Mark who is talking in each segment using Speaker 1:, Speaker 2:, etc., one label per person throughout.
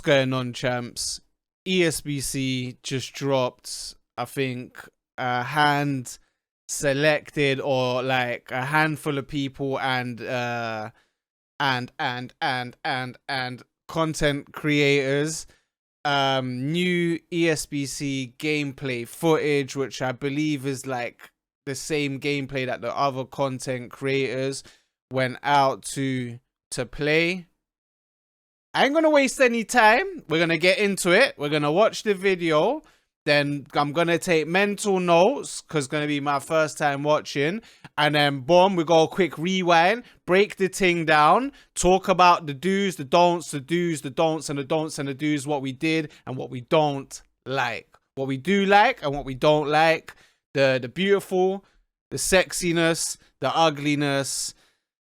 Speaker 1: going on, champs? ESBC just dropped, I think, a hand selected, or like a handful of people and content creators, new ESBC gameplay footage, which I believe is like the same gameplay that the other content creators went out to play. I ain't gonna waste any time. We're gonna get into it. We're gonna watch the video. Then I'm gonna take mental notes, because it's gonna be my first time watching. And then boom, we go a quick rewind, break the thing down, talk about the do's, the don'ts, the do's, the don'ts, and the don'ts and the do's, what we did and what we don't like. What we do like and what we don't like. The beautiful, the sexiness, the ugliness,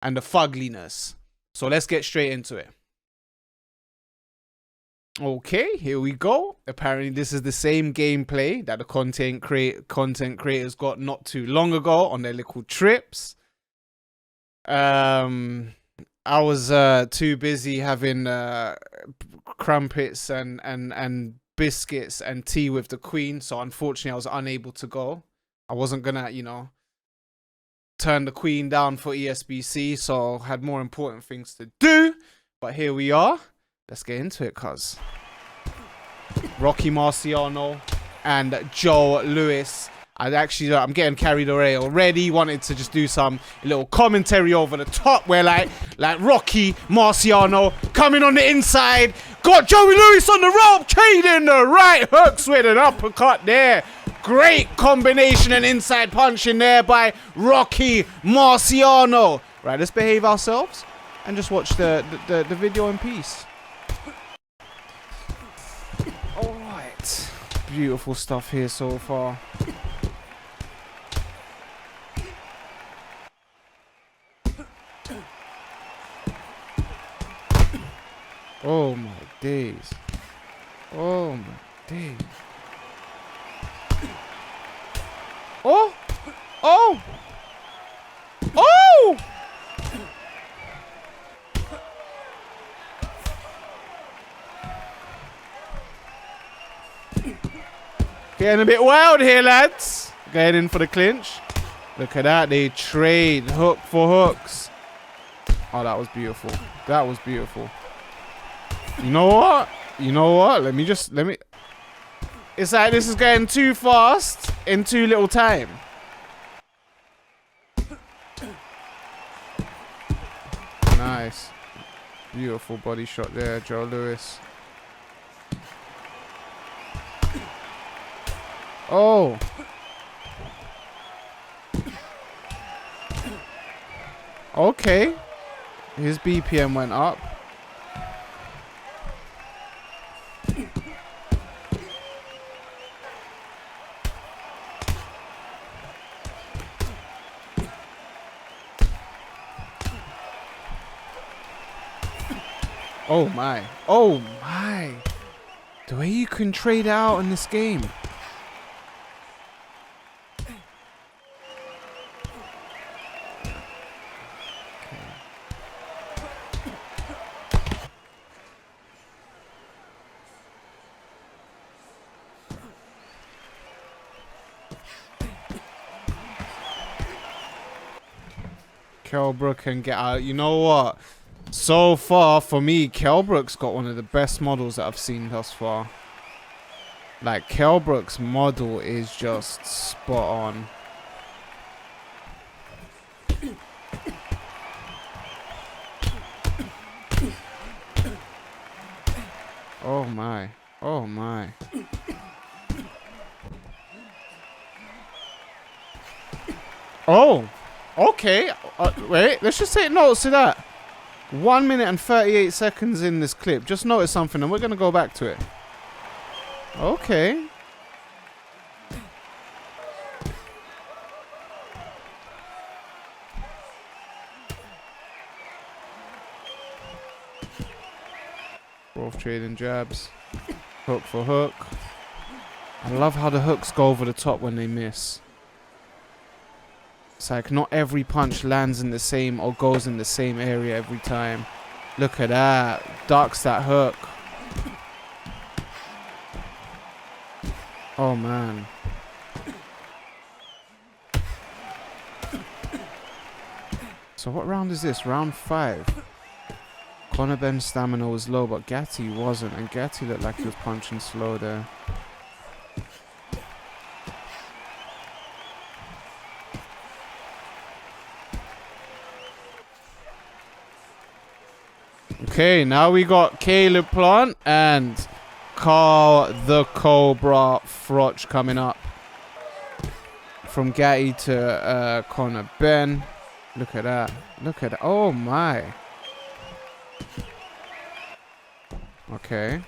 Speaker 1: and the fugliness. So let's get straight into it. Okay, here we go. Apparently this is the same gameplay that the content creators got not too long ago on their little trips. I was too busy having crumpets and biscuits and tea with the queen, so unfortunately I was unable to go. I wasn't gonna, you know, turn the queen down for ESBC, so I had more important things to do. But here we are. Let's get into it, cuz. Rocky Marciano and Joe Lewis. I'm getting carried away already. Wanted to just do some little commentary over the top where like Rocky Marciano coming on the inside. Got Joey Lewis on the rope, trading the right hooks with an uppercut there. Great combination and inside punch in there by Rocky Marciano. Right, let's behave ourselves and just watch the video in peace. Alright. Beautiful stuff here so far. Oh my days. Oh my days. Oh! Oh! Oh! Getting a bit wild here, lads. Going in for the clinch. Look at that. They trade hook for hooks. Oh, that was beautiful. That was beautiful. You know what? You know what? Let me. It's like this is going too fast in too little time. Nice. Beautiful body shot there, Joe Lewis. Oh. Okay. His BPM went up. Oh my. Oh my. The way you can trade out in this game. Kelbrook can get out. You know what? So far, for me, Kelbrook's got one of the best models that I've seen thus far. Like, Kelbrook's model is just spot on. Oh my. Oh my. Oh. Okay. Wait, let's just take notes to that. 1 minute and 38 seconds in this clip. Just notice something and we're going to go back to it. Okay. Both trading jabs. Hook for hook. I love how the hooks go over the top when they miss. It's like not every punch lands in the same or goes in the same area every time. Look at that. Ducks that hook. Oh, man. So what round is this? Round 5. Conor Benn's stamina was low, but Gatti wasn't. And Gatti looked like he was punching slow there. Okay, now we got Caleb Plant and Carl the Cobra Froch coming up. From Gatti to Conor Benn. Look at that. Look at that. Oh, my. Okay.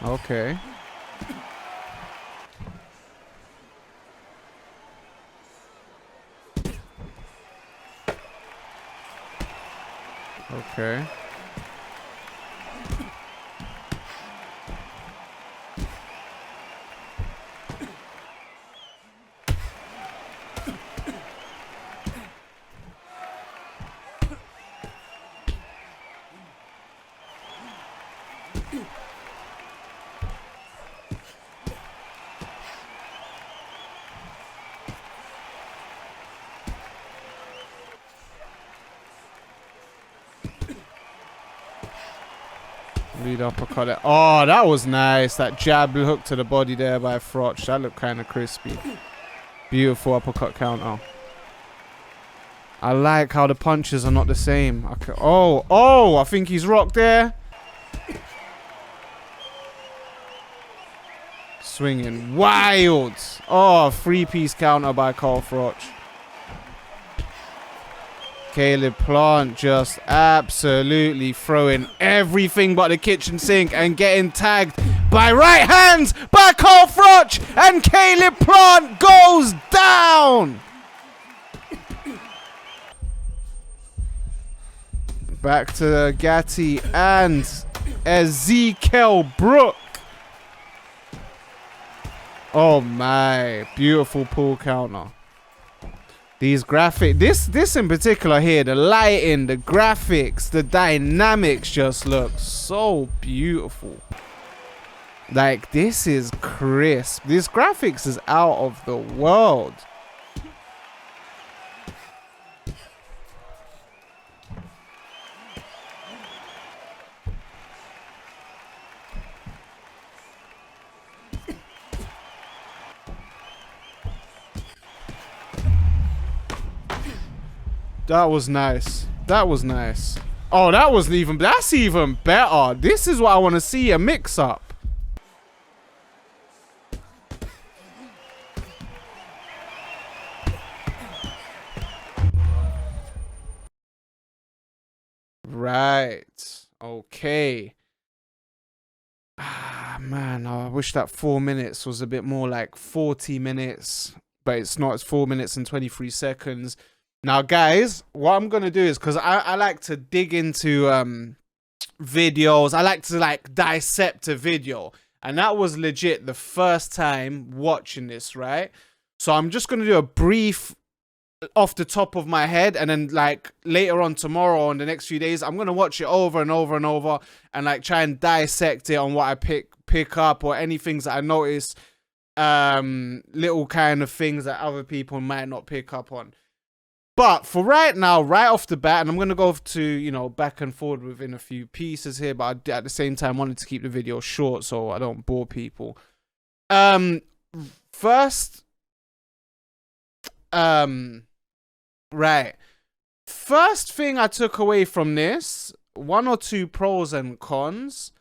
Speaker 1: Okay. Okay. Lead uppercut it. Oh, that was nice. That jab hook to the body there by Froch. That looked kind of crispy. Beautiful uppercut counter. I like how the punches are not the same. Okay. Oh, I think he's rocked there. Swinging wild. Oh, 3-piece counter by Carl Froch. Caleb Plant just absolutely throwing everything but the kitchen sink and getting tagged by right hands by Carl Froch, and Caleb Plant goes down. Back to Gatti and Ezekiel Brook. Oh my, beautiful pull counter. These this in particular here, the lighting, the graphics, the dynamics just look so beautiful. Like, this is crisp. This graphics is out of the world. That was nice. That was nice. Oh, that wasn't even... That's even better. This is what I want to see, a mix-up. Right. Okay. Ah, man. I wish that 4 minutes was a bit more like 40 minutes. But it's not. It's 4 minutes and 23 seconds. Now, guys, what I'm going to do is, because I like to dig into videos. I like to, like, dissect a video. And that was legit the first time watching this, right? So I'm just going to do a brief off the top of my head. And then, like, later on tomorrow or in the next few days, I'm going to watch it over and over and over. And, like, try and dissect it on what I pick up or any things that I notice. Little kind of things that other people might not pick up on. But for right now, right off the bat, and I'm going to go to, you know, back and forward within a few pieces here, but I, at the same time, wanted to keep the video short so I don't bore people. First, right. First thing I took away from this, 1 or 2 pros and cons.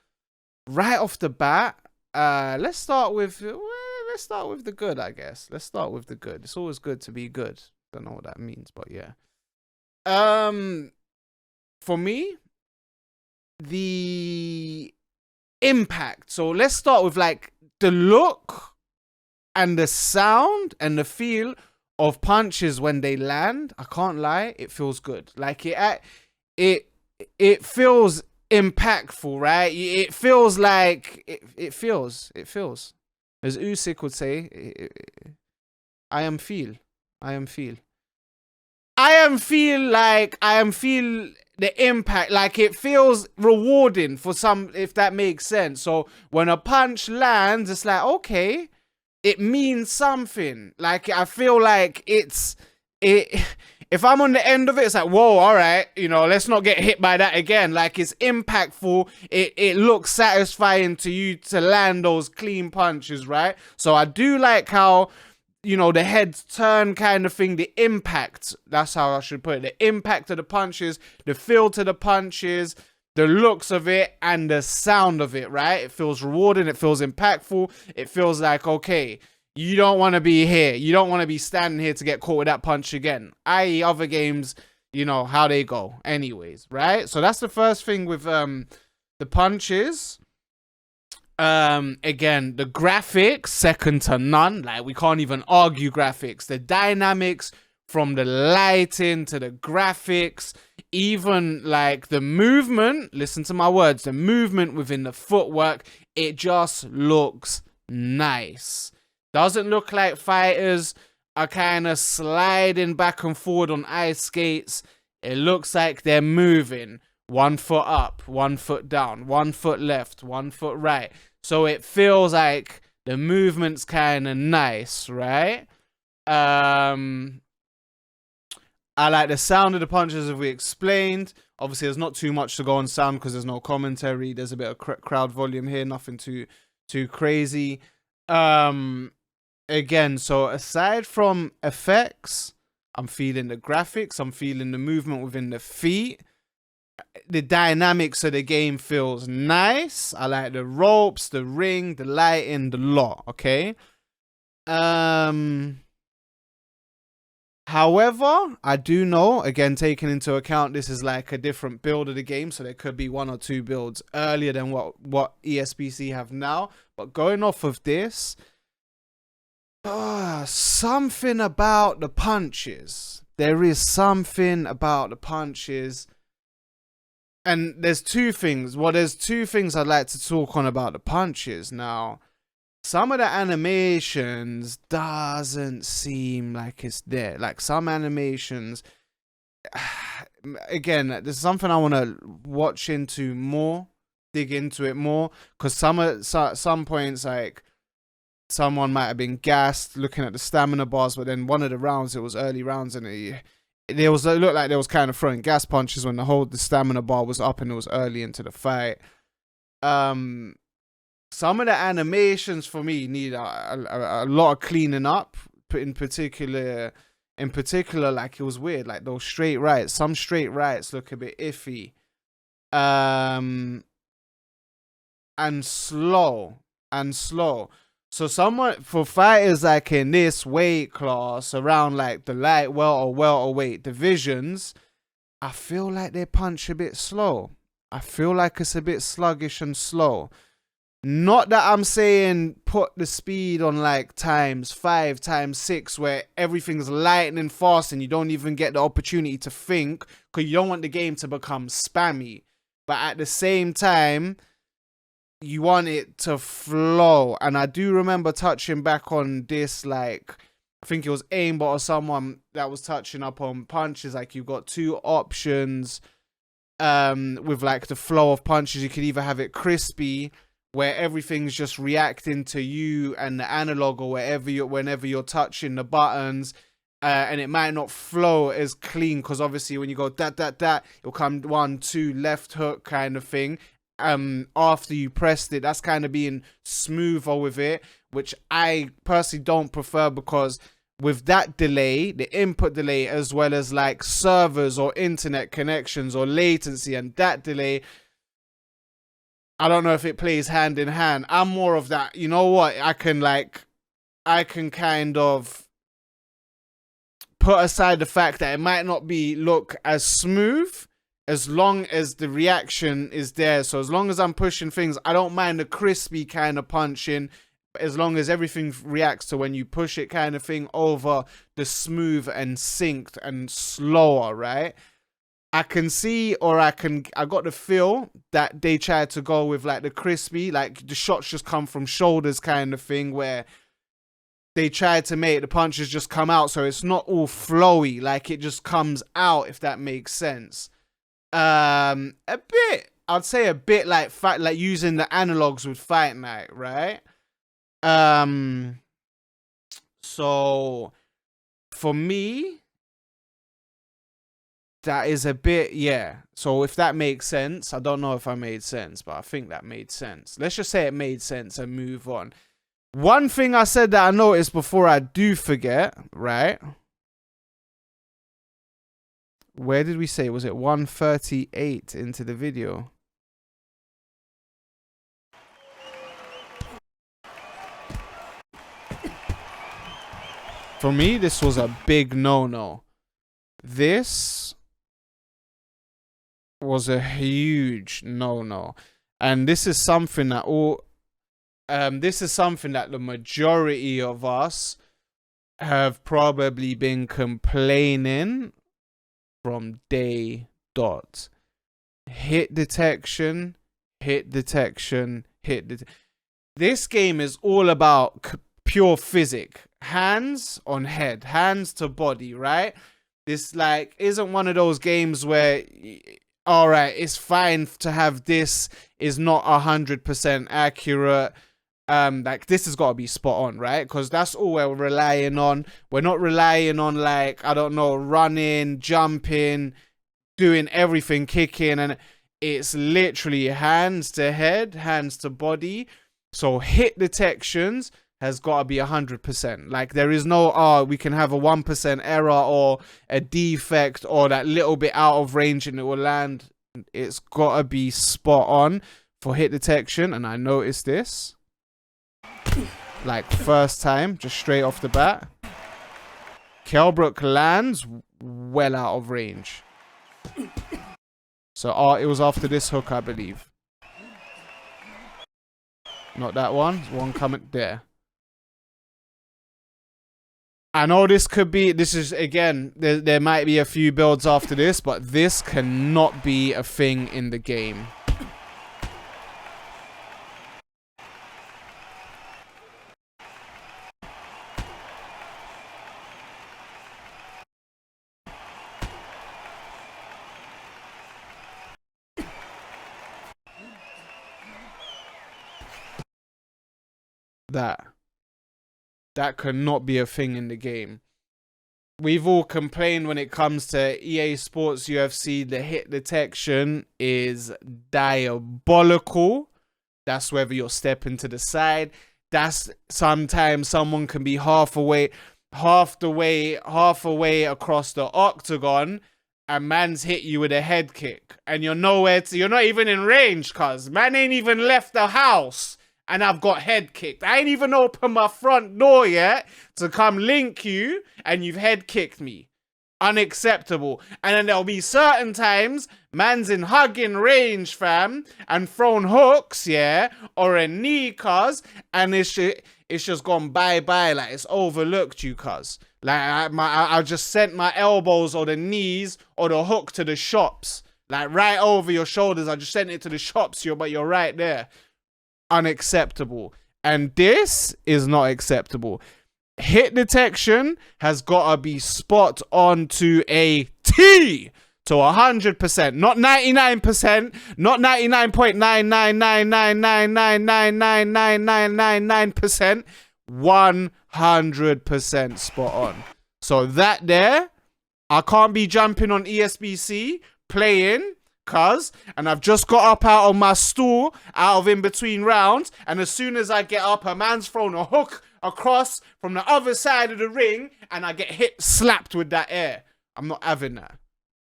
Speaker 1: Right off the bat, let's start with the good, I guess. Let's start with the good. It's always good to be good. Don't know what that means, but yeah. For me, the impact. So let's start with, like, the look and the sound and the feel of punches when they land. I can't lie, it feels good. Like, it feels impactful, right? It feels like it feels. As Usyk would say, I am feel like I am feel the impact, like it feels rewarding for some, if that makes sense. So when a punch lands, it's like, okay, it means something. Like I feel like it. If I'm on the end of it, it's like, whoa, all right, you know, let's not get hit by that again. Like it's impactful. It looks satisfying to you to land those clean punches, right? So I do like how, you know, the heads turn kind of thing, the impact, that's how I should put it. The impact of the punches, the feel to the punches, the looks of it, and the sound of it, right? It feels rewarding, it feels impactful. It feels like, okay, you don't want to be here. You don't want to be standing here to get caught with that punch again. I.e. other games, you know, how they go anyways, right? So that's the first thing with the punches. Again, the graphics, second to none. Like, we can't even argue graphics. The dynamics from the lighting to the graphics, even like the movement, listen to my words, the movement within the footwork, it just looks nice. Doesn't look like fighters are kind of sliding back and forward on ice skates. It looks like they're moving. 1 foot up, 1 foot down, 1 foot left, 1 foot right. So it feels like the movement's kind of nice, right? I like the sound of the punches, as we explained. Obviously, there's not too much to go on sound because there's no commentary. There's a bit of crowd volume here, nothing too crazy. Again, so aside from effects, I'm feeling the graphics, I'm feeling the movement within the feet. The dynamics of the game feels nice. I like the ropes, the ring, the lighting, the lot, okay? However, I do know, again, taking into account this is like a different build of the game, so there could be 1 or 2 builds earlier than what ESBC have now. But going off of this, something about the punches. There is something about the punches. And there's 2 things. Well, there's 2 things I'd like to talk on about the punches. Now, some of the animations doesn't seem like it's there. Like some animations, again, there's something I want to watch into more, dig into it more, because some points, like someone might have been gassed looking at the stamina bars, but then one of the rounds, it was early rounds, and it looked like they was kind of throwing gas punches when the stamina bar was up and it was early into the fight. Some of the animations for me need a lot of cleaning up. In particular, like it was weird, like those straight rights. Some straight rights look a bit iffy, and slow. So for fighters like in this weight class, around like the light welterweight divisions, I feel like they punch a bit slow. I feel like it's a bit sluggish and slow. Not that I'm saying put the speed on like ×5, ×6, where everything's lightning fast and you don't even get the opportunity to think, because you don't want the game to become spammy. But at the same time, you want it to flow. And I do remember touching back on this, like, I think it was Aimbot or someone that was touching up on punches. Like, you've got 2 options with like the flow of punches. You could either have it crispy, where everything's just reacting to you and the analog, or whenever you're touching the buttons, and it might not flow as clean, because obviously when you go that, it'll come 1, 2 left hook kind of thing. After you pressed it, that's kind of being smoother with it, which I personally don't prefer, because with that delay, the input delay, as well as like servers or internet connections or latency and that delay, I don't know if it plays hand in hand. I'm more of that, you know what, I can kind of put aside the fact that it might not look as smooth, as long as the reaction is there. So as long as I'm pushing things, I don't mind the crispy kind of punching, as long as everything reacts to when you push it kind of thing, over the smooth and synced and slower, right? I can see, or I got the feel that they tried to go with like the crispy, like the shots just come from shoulders kind of thing, where they tried to make the punches just come out, so it's not all flowy, like it just comes out, if that makes sense. A bit. I'd say a bit like using the analogs with Fight Night, right? So for me, that is a bit, yeah. So if that makes sense, I don't know if I made sense, but I think that made sense. Let's just say it made sense and move on. One thing I said that I noticed before I do forget, right? Where did we say? Was it 138 into the video? For me, this was a big no-no. This was a huge no-no. And this is something that the majority of us have probably been complaining from day dot. Hit detection, hit detection, hit detection. This game is all about pure physics. Hands on head, hands to body, right? This like isn't one of those games where, all right, it's fine to have this is not 100% accurate. Like this has got to be spot on, right? Because that's all we're relying on. We're not relying on like, I don't know, running, jumping, doing everything, kicking, and it's literally hands to head, hands to body. So hit detections has got to be 100%. Like there is no, we can have a 1% error or a defect or that little bit out of range and it will land. It's got to be spot on for hit detection. And I noticed this. Like first time, just straight off the bat. Kelbrook lands well out of range. So it was after this hook, I believe. Not that one. One coming there. I know this could be, this is, again, there might be a few builds after this, but this cannot be a thing in the game. That cannot be a thing in the game. We've all complained when it comes to EA Sports UFC, the hit detection is diabolical. That's whether you're stepping to the side. That's sometimes someone can be half the way across the octagon and man's hit you with a head kick. And you're you're not even in range, cuz man ain't even left the house. And I've got head kicked. I ain't even opened my front door yet to come link you, and you've head kicked me. Unacceptable. And then there'll be certain times, man's in hugging range, fam, and thrown hooks, yeah, or a knee, cuz, and it's just gone bye-bye, like it's overlooked you, cuz. Like, I just sent my elbows or the knees or the hook to the shops. Like, right over your shoulders, I just sent it to the shops, but you're right there. Unacceptable. And this is not acceptable. Hit detection has got to be spot on to a T, to 100%, not 99%, not 99.99999999999%, 100% spot on. So that there, I can't be jumping on ESBC playing, and I've just got up out of my stool, out of in between rounds, and as soon as I get up, a man's thrown a hook across from the other side of the ring, and I get slapped with that air. I'm not having that.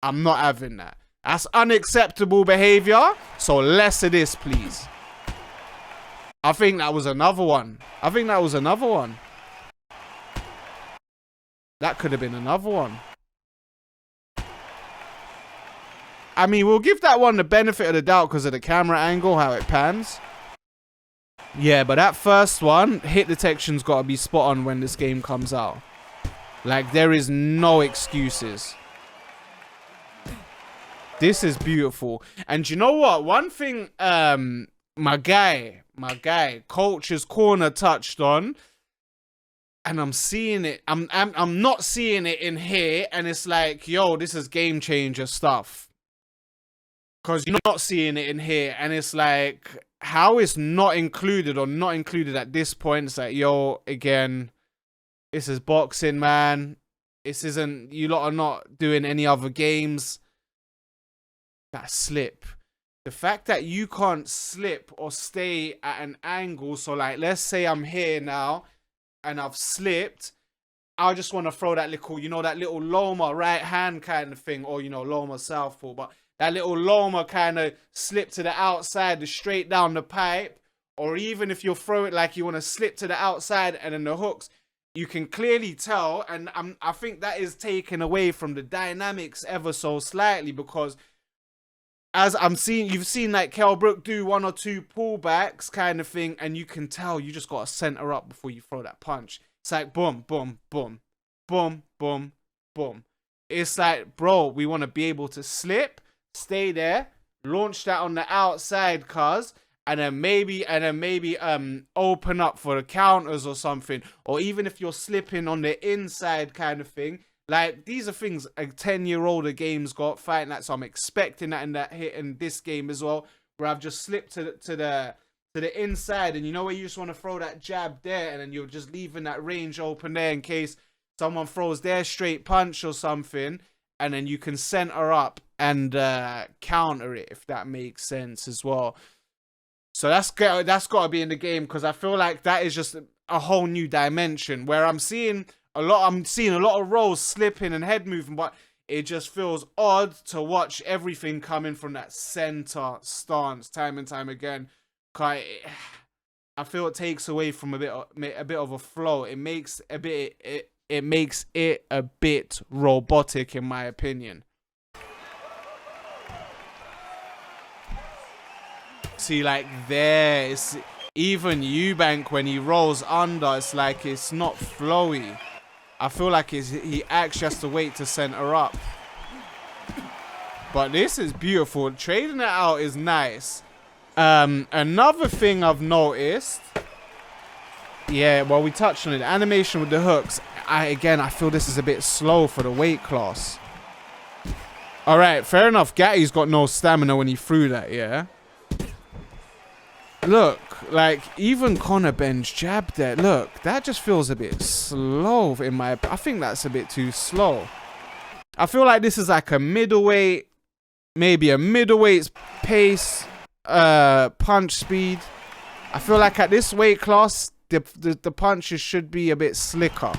Speaker 1: I'm not having that. That's unacceptable behavior, so less of this, please. I think that was another one. That could have been another one. I mean, we'll give that one the benefit of the doubt because of the camera angle, how it pans. Yeah, but that first one, hit detection's got to be spot on when this game comes out. Like, there is no excuses. This is beautiful. And you know what? One thing my guy, Coach's Corner touched on, and I'm seeing it. I'm not seeing it in here, and it's like, yo, this is game changer stuff. because you're not seeing it in here, and it's like, how is not included or not included at this point? It's like, yo, again, this is boxing, man. This isn't, you lot are not doing any other games. That slip. The fact that you can't slip or stay at an angle. So like, let's say I'm here now and I've slipped. I just want to throw that little, you know, that little Loma right hand kind of thing, or, you know, Loma southpaw, but that little Loma kind of slip to the outside, straight down the pipe, or even if you throw it like you want to slip to the outside and then the hooks, you can clearly tell, and I think that is taken away from the dynamics ever so slightly, because as I'm seeing, you've seen like Kell Brook do 1 or 2 pullbacks kind of thing, and you can tell you just got to center up before you throw that punch. It's like boom, boom, boom, boom, boom, boom. It's like, bro, we want to be able to slip, stay there, launch that on the outside, cuz, and then maybe open up for the counters or something. Or even if you're slipping on the inside kind of thing. Like, these are things a 10-year-old game's got fighting that, so I'm expecting that in that hit in this game as well, where I've just slipped to the inside, and you know where you just want to throw that jab there, and then you're just leaving that range open there in case someone throws their straight punch or something, and then you can center up and counter it, if that makes sense as well. So that's got to be in the game, because I feel like that is just a whole new dimension where I'm seeing a lot of rolls slipping and head moving, but it just feels odd to watch everything coming from that center stance time and time again. I feel it takes away from a bit of a flow. It makes it a bit robotic, in my opinion. See, like there, it's even Eubank when he rolls under, it's like it's not flowy. I feel like he actually has to wait to center up. But this is beautiful. Trading it out is nice. Another thing I've noticed, yeah, well, we touched on it, animation with the hooks. I feel this is a bit slow for the weight class. All right, fair enough. Gatty's got no stamina when he threw that, yeah. Look, like, even Conor Ben's jab there, look, that just feels a bit slow in my, I think that's a bit too slow. I feel like this is like a middleweight, maybe a middleweight's pace, punch speed. I feel like at this weight class, the punches should be a bit slicker.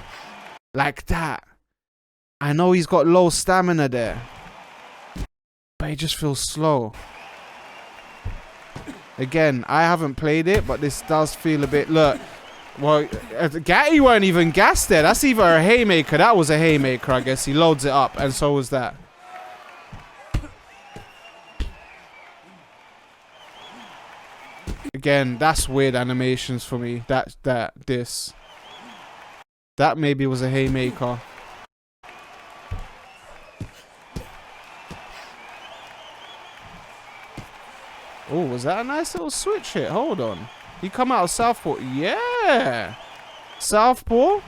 Speaker 1: Like that. I know he's got low stamina there, but it just feels slow. Again, I haven't played it, but this does feel a bit... Look, well, Gatty weren't even gassed there. That's either a haymaker. That was a haymaker, I guess. He loads it up, and so was that. Again, that's weird animations for me. That maybe was a haymaker. Oh, was that a nice little switch hit? Hold on. He come out of southpaw. Yeah. Southpaw.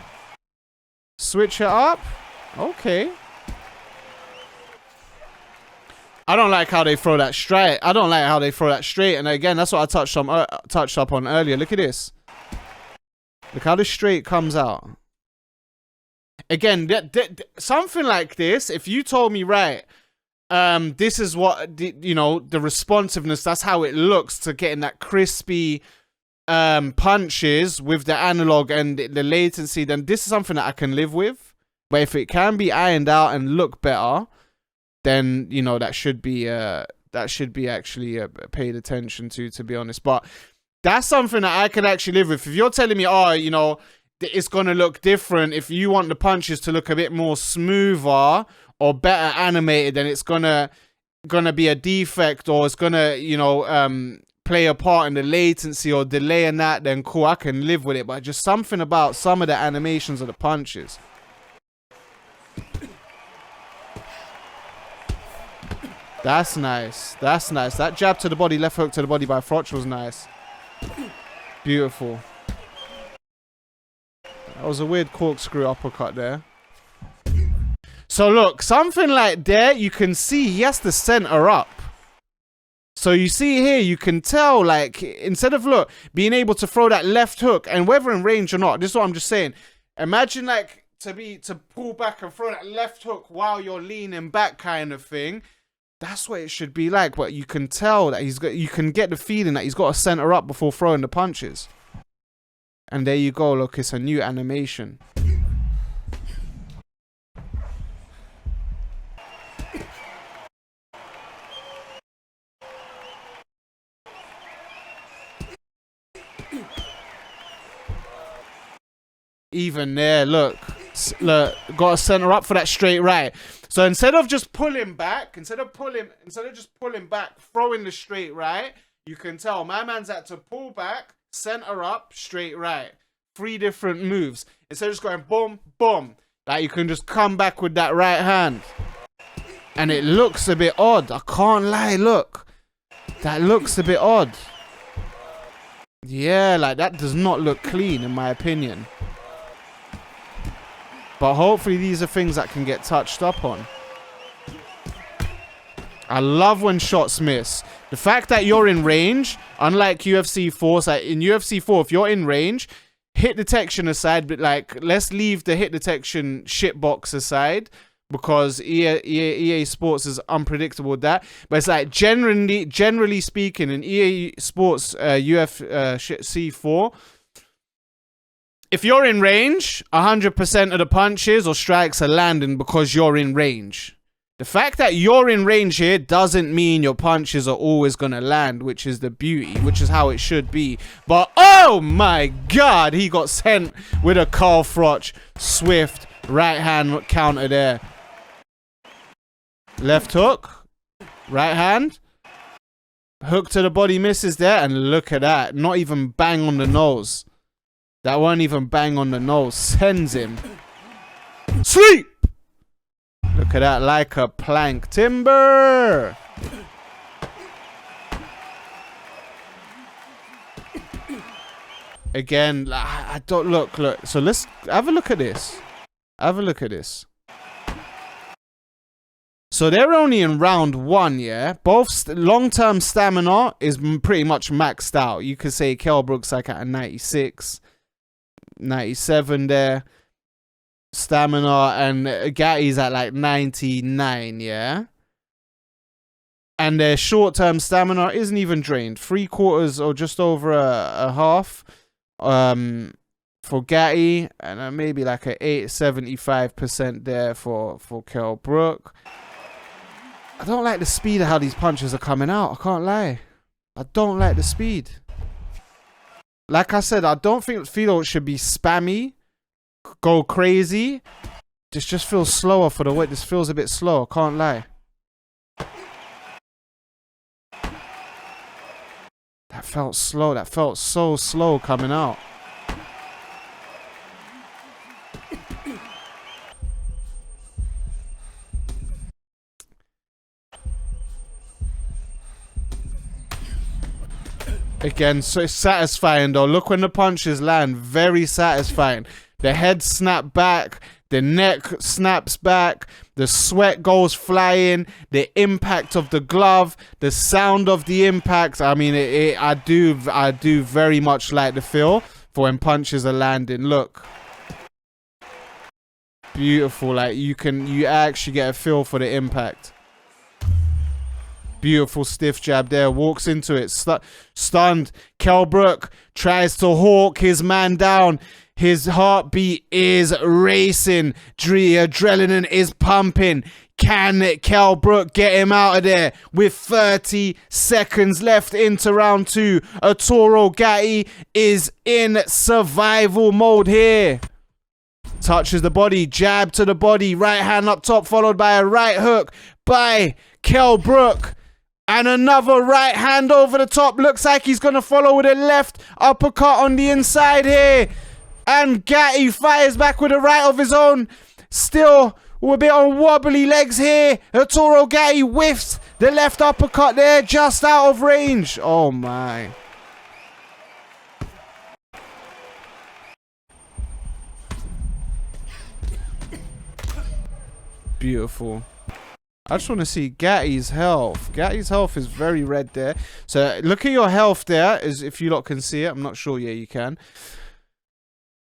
Speaker 1: Switch it up. Okay. I don't like how they throw that straight. I don't like how they throw that straight. And again, that's what I touched up on earlier. Look at this. Look how the straight comes out. Again, something like this, if you told me, right, this is what, you know, the responsiveness, that's how it looks to getting that crispy punches with the analog and the latency, then this is something that I can live with. But if it can be ironed out and look better, then, you know, that should be actually paid attention to be honest. But that's something that I can actually live with. If you're telling me, oh, you know, it's going to look different, if you want the punches to look a bit more smoother or better animated, then it's gonna be a defect, or it's gonna, you know, play a part in the latency or delay in that, then cool, I can live with it. But just something about some of the animations of the punches. That's nice. That's nice. That jab to the body, left hook to the body by Froch was nice. Beautiful. That was a weird corkscrew uppercut there. So look, something like there, you can see he has to center up. So you see here, you can tell, like, instead of, look, being able to throw that left hook, and whether in range or not, this is what I'm just saying. Imagine, like, to pull back and throw that left hook while you're leaning back kind of thing. That's what it should be like. But you can tell that you can get the feeling that he's got to center up before throwing the punches. And there you go, look, it's a new animation. Even there, look, got to center up for that straight right. So instead of just pulling back, instead of just pulling back, throwing the straight right, you can tell my man's had to pull back, center up, straight right. 3 different moves. Instead of just going boom, boom, like you can just come back with that right hand. And it looks a bit odd. I can't lie, look. That looks a bit odd. Yeah, like that does not look clean in my opinion. But hopefully these are things that can get touched up on. I love when shots miss. The fact that you're in range, unlike UFC 4, so in UFC 4, if you're in range, hit detection aside, but like, let's leave the hit detection shitbox aside, because EA Sports is unpredictable with that. But it's like, generally speaking, in EA Sports UFC 4, if you're in range, 100% of the punches or strikes are landing because you're in range. The fact that you're in range here doesn't mean your punches are always going to land, which is the beauty, which is how it should be. But, oh my God, he got sent with a Carl Froch swift right hand counter there. Left hook, right hand. Hook to the body misses there, and look at that. Not even bang on the nose. That won't even bang on the nose. Sends him. Sleep! Look at that, like a plank. Timber! Again, I don't look. So let's have a look at this. Have a look at this. So they're only in round 1, yeah? Both long-term stamina is pretty much maxed out. You could say Kell Brook's like at a 96. 97 there. Stamina, and Gatti's at like 99, yeah? And their short-term stamina isn't even drained. 3/4 or just over a half for Gatti, and maybe like a 75% there for Kell Brook. I don't like the speed of how these punches are coming out. I can't lie. I don't like the speed. Like I said, I don't think Froch should be spammy, go crazy. This just feels slower for the weight. This feels a bit slow. I can't lie. That felt slow. That felt so slow coming out. Again, so it's satisfying though. Look when the punches land. Very satisfying. The head snaps back. The neck snaps back. The sweat goes flying. The impact of the glove. The sound of the impact. I mean, I do very much like the feel for when punches are landing. Look. Beautiful. Like you actually get a feel for the impact. Beautiful stiff jab there. Walks into it. Stunned. Kell Brook tries to hawk his man down. His heartbeat is racing. Adrenaline is pumping. Can Kell Brook get him out of there? With 30 seconds left into round 2. Arturo Gatti is in survival mode here. Touches the body. Jab to the body. Right hand up top followed by a right hook by Kell Brook. And another right hand over the top. Looks like he's going to follow with a left uppercut on the inside here. And Gatti fires back with a right of his own. Still with a bit on wobbly legs here. Arturo Gatti whiffs the left uppercut there. Just out of range. Oh my. Beautiful. I just want to see Gatty's health. Gatty's health is very red there. So look at your health there, as if you lot can see it. I'm not sure. Yeah, you can.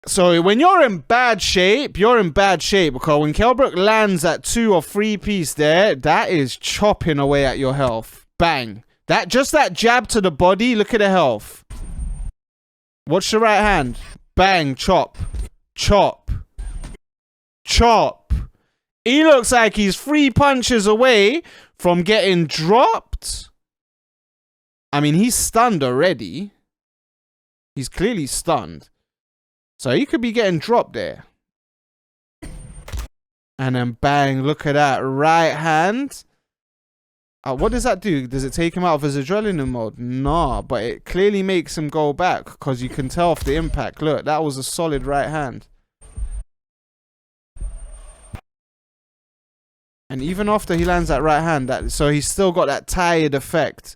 Speaker 1: So when you're in bad shape, because when Kelbrook lands that 2 or 3 piece there, that is chopping away at your health. Bang. Just that jab to the body, look at the health. Watch the right hand. Bang, chop. Chop. Chop. He looks like he's 3 punches away from getting dropped. I mean, he's stunned already. He's clearly stunned. So he could be getting dropped there. And then bang, look at that. Right hand. What does that do? Does it take him out of his adrenaline mode? Nah, but it clearly makes him go back because you can tell off the impact. Look, that was a solid right hand. And even after he lands that right hand, so he's still got that tired effect.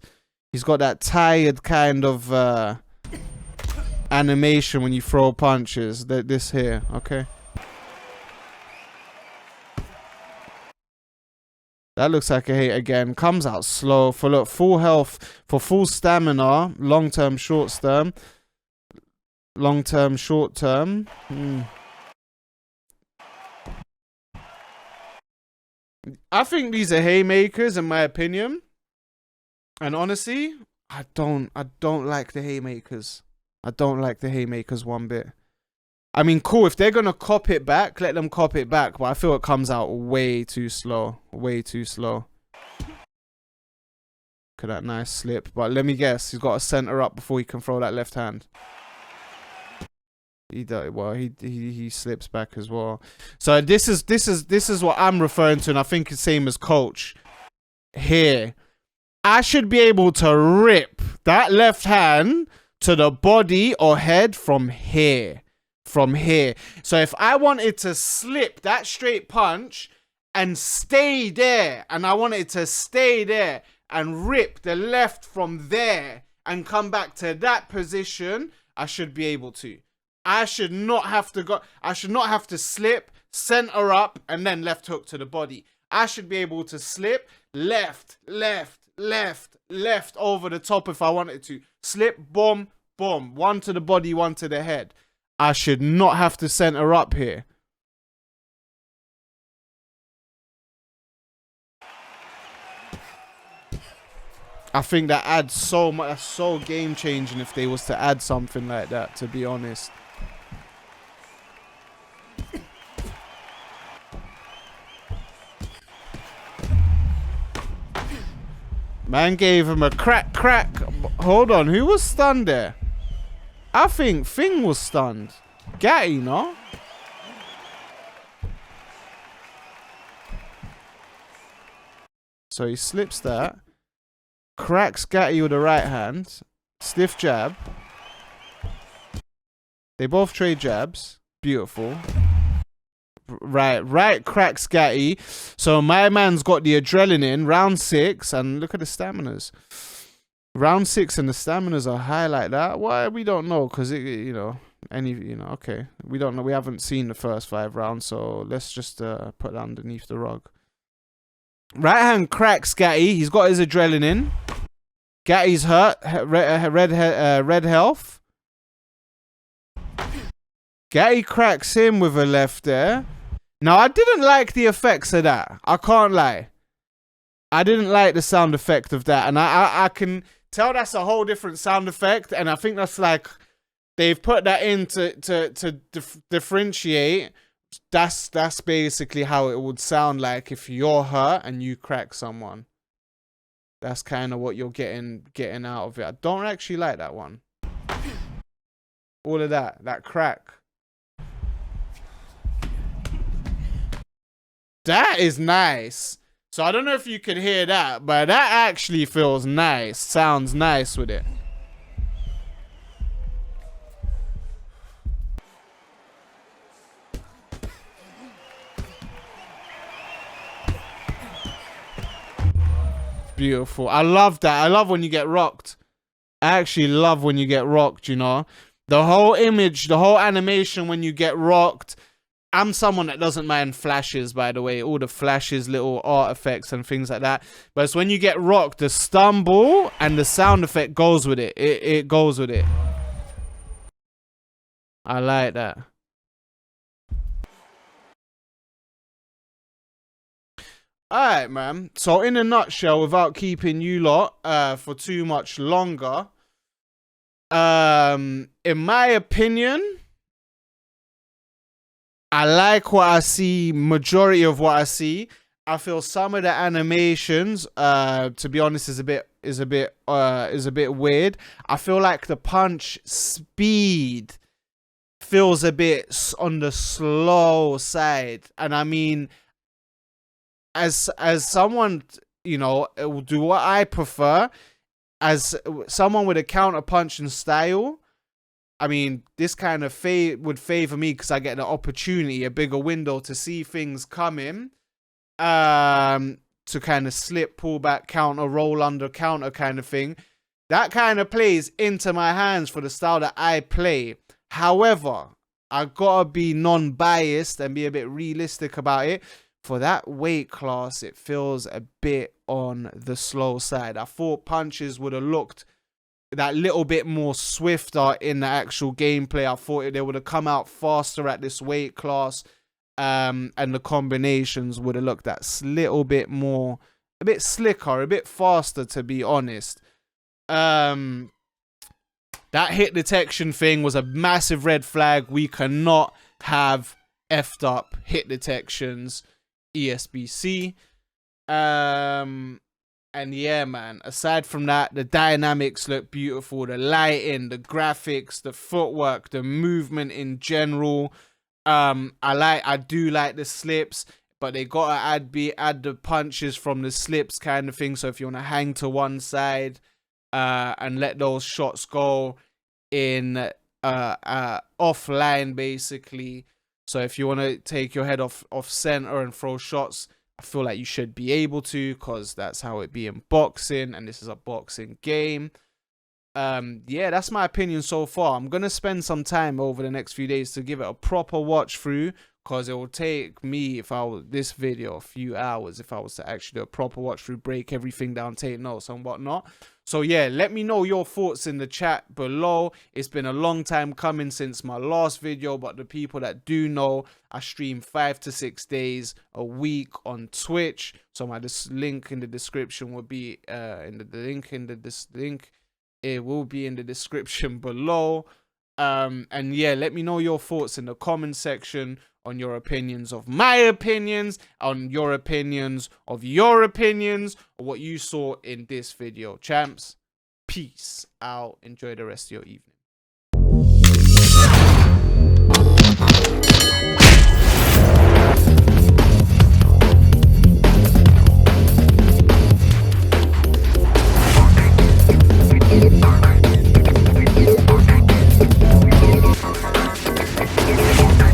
Speaker 1: He's got that tired kind of animation when you throw punches. This here, okay? That looks like a hit again. Comes out slow for full health, for full stamina. Long term, short term. Long term, short term. I think these are haymakers in my opinion. And honestly, I don't like the haymakers. I don't like the haymakers one bit. I mean, cool, if they're going to cop it back, let them cop it back. But I feel it comes out way too slow. Way too slow. Look at that nice slip. But let me guess, he's got to center up before he can throw that left hand. He slips back as well. So this is what I'm referring to, and I think it's same as coach here. I should be able to rip that left hand to the body or head from here. From here. So if I wanted to slip that straight punch and stay there, and I wanted to stay there and rip the left from there and come back to that position, I should be able to. I should not have to slip, center up, and then left hook to the body. I should be able to slip, left, left, left, left over the top if I wanted to. Slip, boom, boom. One to the body, one to the head. I should not have to center up here. I think that adds so much. That's so game changing if they was to add something like that, to be honest. Man gave him a crack. Hold on, who was stunned there? I think Thing was stunned. Gatty, no? So he slips that. Cracks Gatty with the right hand. Stiff jab. They both trade jabs. Beautiful. Right cracks Gatty. So my man's got the adrenaline. Round 6. And look at the staminas. Round 6 and the staminas are high like that. Why? We don't know, because okay. We don't know. We haven't seen the first 5 rounds, so let's just put that underneath the rug. Right hand cracks Gatty. He's got his adrenaline. Gatty's hurt. Red health. Gatty cracks him with a left there. Now, I didn't like the effects of that. I can't lie. I didn't like the sound effect of that. And I can tell that's a whole different sound effect. And I think that's like, they've put that in to differentiate. That's basically how it would sound like if you're hurt and you crack someone. That's kind of what you're getting out of it. I don't actually like that one. All of that crack. That is nice. So I don't know if you could hear that, but that actually feels nice. Sounds nice with it. Beautiful. I love that. I love when you get rocked. I actually love when you get rocked, you know. The whole image, the whole animation when you get rocked. I'm someone that doesn't mind flashes, by the way, all the flashes, little artifacts and things like that. But it's when you get rocked, the stumble and the sound effect goes with it. It goes with it. I like that. Alright, man. So in a nutshell, without keeping you lot for too much longer, in my opinion, I like what I see, majority of what I see. I feel some of the animations, to be honest, is a bit weird. I feel like the punch speed feels a bit on the slow side. And I mean, as someone, you know, do what I prefer, as someone with a counter punching style, I mean, this kind of would favor me because I get the opportunity, a bigger window to see things coming, to kind of slip, pull back, counter, roll under, counter kind of thing. That kind of plays into my hands for the style that I play. However, I gotta be non-biased and be a bit realistic about it. For that weight class, it feels a bit on the slow side. I thought punches would have looked that little bit more swifter in the actual gameplay. I thought they would have come out faster at this weight class, and the combinations would have looked that little bit more, a bit slicker, a bit faster, to be honest. That hit detection thing was a massive red flag. We cannot have effed up hit detections, ESBC. And yeah, man, aside from that, the dynamics look beautiful. The lighting, the graphics, the footwork, the movement in general. I do like the slips, but they gotta add the punches from the slips kind of thing. So if you want to hang to one side, and let those shots go in offline, basically. So if you want to take your head off center and throw shots, I feel like you should be able to, because that's how it be in boxing, and this is a boxing game. Yeah, that's my opinion so far. I'm gonna spend some time over the next few days to give it a proper watch through, because it will take me, this video, a few hours if I was to actually do a proper watch through, break everything down, take notes and whatnot. So yeah, let me know your thoughts in the chat below. It's been a long time coming since my last video, but the people that do know, I stream 5 to 6 days a week on Twitch. So my link in the description will be it will be in the description below. And yeah, let me know your thoughts in the comment section on your opinions of my opinions, on your opinions of your opinions, or what you saw in this video. Champs, peace out. Enjoy the rest of your evening.